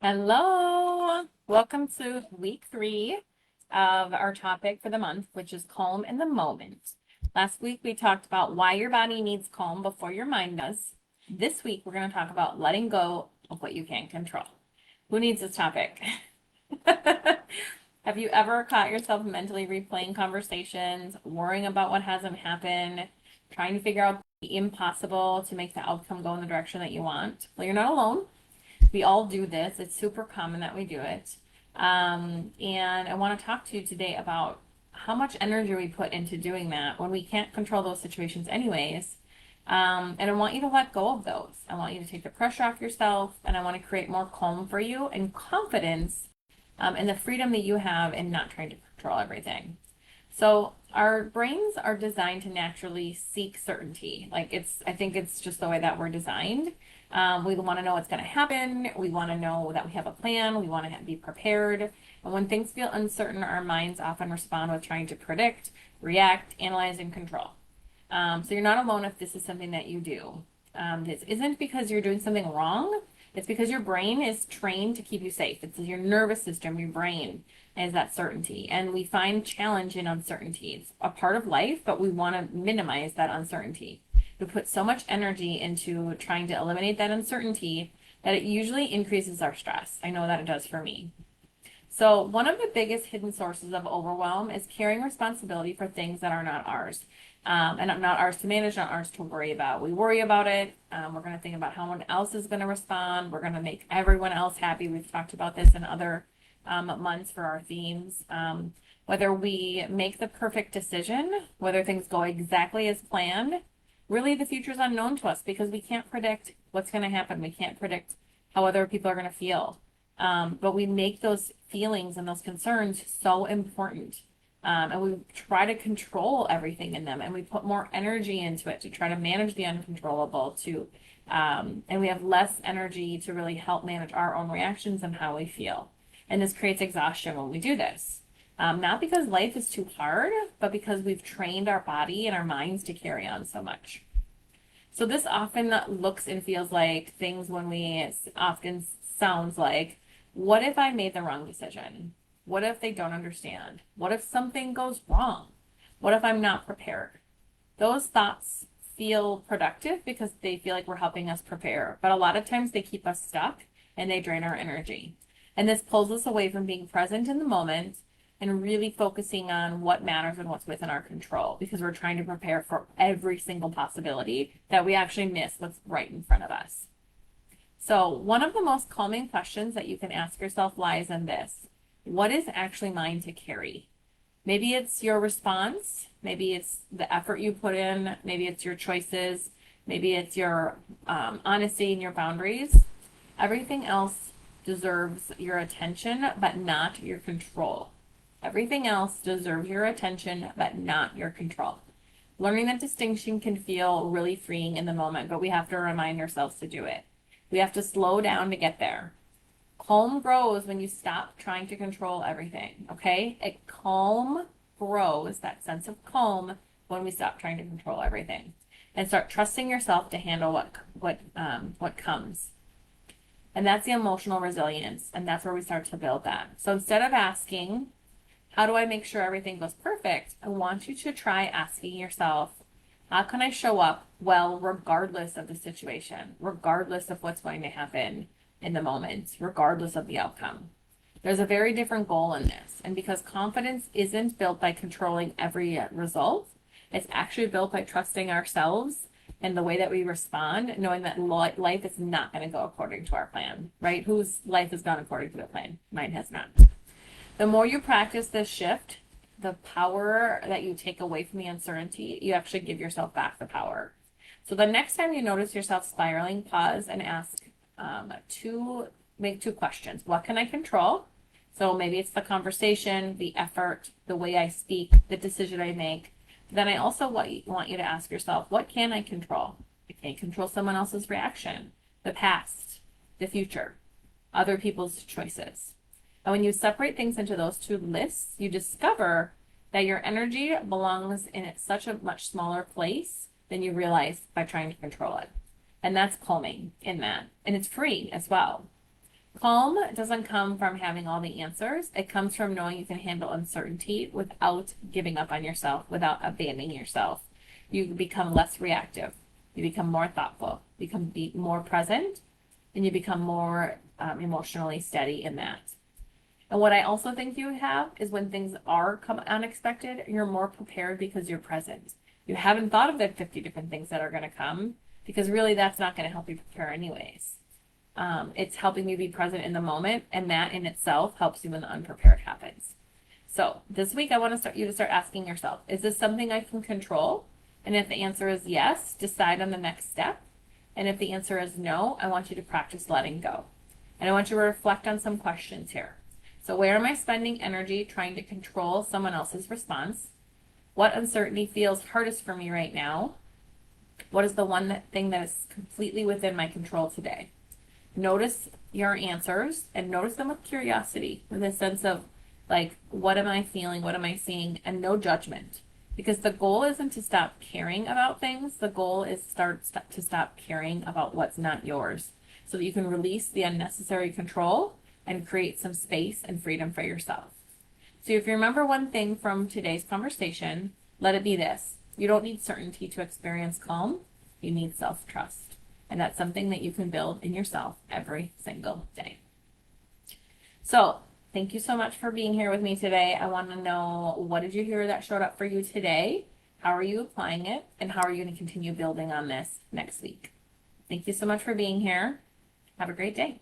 Hello. Welcome to week 3 of our topic for the month, which is calm in the moment. Last week we talked about why your body needs calm before your mind does. This week we're going to talk about letting go of what you can't control. Who needs this topic? Have you ever caught yourself mentally replaying conversations, worrying about what hasn't happened, trying to figure out the impossible to make the outcome go in the direction that you want? Well, you're not alone. We all do this. It's super common that we do it. And I want to talk to you today about how much energy we put into doing that when we can't control those situations anyways. And I want you to let go of those. I want you to take the pressure off yourself, and I want to create more calm for you and confidence, and the freedom that you have in not trying to control everything. So our brains are designed to naturally seek certainty. I think it's just the way that we're designed. We want to know what's going to happen. We want to know that we have a plan. We want to be prepared. And when things feel uncertain, our minds often respond with trying to predict, react, analyze, and control. So you're not alone if this is something that you do. This isn't because you're doing something wrong. It's because your brain is trained to keep you safe. It's your nervous system, your brain is that certainty. And we find challenge in uncertainty. It's a part of life, but we want to minimize that uncertainty. We put so much energy into trying to eliminate that uncertainty that it usually increases our stress. I know that it does for me. So one of the biggest hidden sources of overwhelm is carrying responsibility for things that are not ours. And not ours to manage, not ours to worry about. We worry about it. We're going to think about how one else is going to respond. We're going to make everyone else happy. We've talked about this in other months for our themes. Whether we make the perfect decision, whether things go exactly as planned, really the future is unknown to us because we can't predict what's going to happen. We can't predict how other people are going to feel. But we make those feelings and those concerns so important. And we try to control everything in them, and we put more energy into it to try to manage the uncontrollable and we have less energy to really help manage our own reactions and how we feel. And this creates exhaustion when we do this. Not because life is too hard, but because we've trained our body and our minds to carry on so much. So this often looks and feels like things when we often sounds like, what if I made the wrong decision? What if they don't understand? What if something goes wrong? What if I'm not prepared? Those thoughts feel productive because they feel like we're helping us prepare, but a lot of times they keep us stuck and they drain our energy. And this pulls us away from being present in the moment and really focusing on what matters and what's within our control, because we're trying to prepare for every single possibility that we actually miss what's right in front of us. So one of the most calming questions that you can ask yourself lies in this: what is actually mine to carry? Maybe it's your response. Maybe it's the effort you put in. Maybe it's your choices. Maybe it's your honesty and your boundaries. Everything else deserves your attention, but not your control. Everything else deserves your attention, but not your control. Learning that distinction can feel really freeing in the moment, but we have to remind ourselves to do it. We have to slow down to get there. Calm grows when you stop trying to control everything, okay? Calm grows, that sense of calm, when we stop trying to control everything and start trusting yourself to handle what comes. And that's the emotional resilience, and that's where we start to build that. So instead of asking, how do I make sure everything goes perfect? I want you to try asking yourself, how can I show up well regardless of the situation, regardless of what's going to happen in the moment, regardless of the outcome? There's a very different goal in this. And because confidence isn't built by controlling every result, it's actually built by trusting ourselves and the way that we respond, knowing that life is not going to go according to our plan, right? Whose life has gone according to the plan? Mine has not. The more you practice this shift, the power that you take away from the uncertainty, you actually give yourself back the power. So the next time you notice yourself spiraling, pause and make two questions. What can I control? So maybe it's the conversation, the effort, the way I speak, the decision I make. Then I also want you to ask yourself, what can I control? I can't control someone else's reaction, the past, the future, other people's choices. And when you separate things into those two lists, you discover that your energy belongs in such a much smaller place than you realize by trying to control it. And that's calming in that. And it's free as well. Calm doesn't come from having all the answers. It comes from knowing you can handle uncertainty without giving up on yourself, without abandoning yourself. You become less reactive. You become more thoughtful, be more present, and you become more emotionally steady in that. And what I also think you have is when things are come unexpected, you're more prepared because you're present. You haven't thought of the 50 different things that are going to come because really that's not going to help you prepare anyways. It's helping you be present in the moment, and that in itself helps you when the unprepared happens. So this week I want to start you to start asking yourself, is this something I can control? And if the answer is yes, decide on the next step. And if the answer is no, I want you to practice letting go. And I want you to reflect on some questions here. So where am I spending energy trying to control someone else's response? What uncertainty feels hardest for me right now? What is the one thing that is completely within my control today? Notice your answers and notice them with curiosity, with a sense of like, what am I feeling? What am I seeing? And no judgment. Because the goal isn't to stop caring about things. The goal is to stop caring about what's not yours so that you can release the unnecessary control and create some space and freedom for yourself. So if you remember one thing from today's conversation, let it be this. You don't need certainty to experience calm. You need self-trust. And that's something that you can build in yourself every single day. So thank you so much for being here with me today. I want to know, what did you hear that showed up for you today? How are you applying it? And how are you going to continue building on this next week? Thank you so much for being here. Have a great day.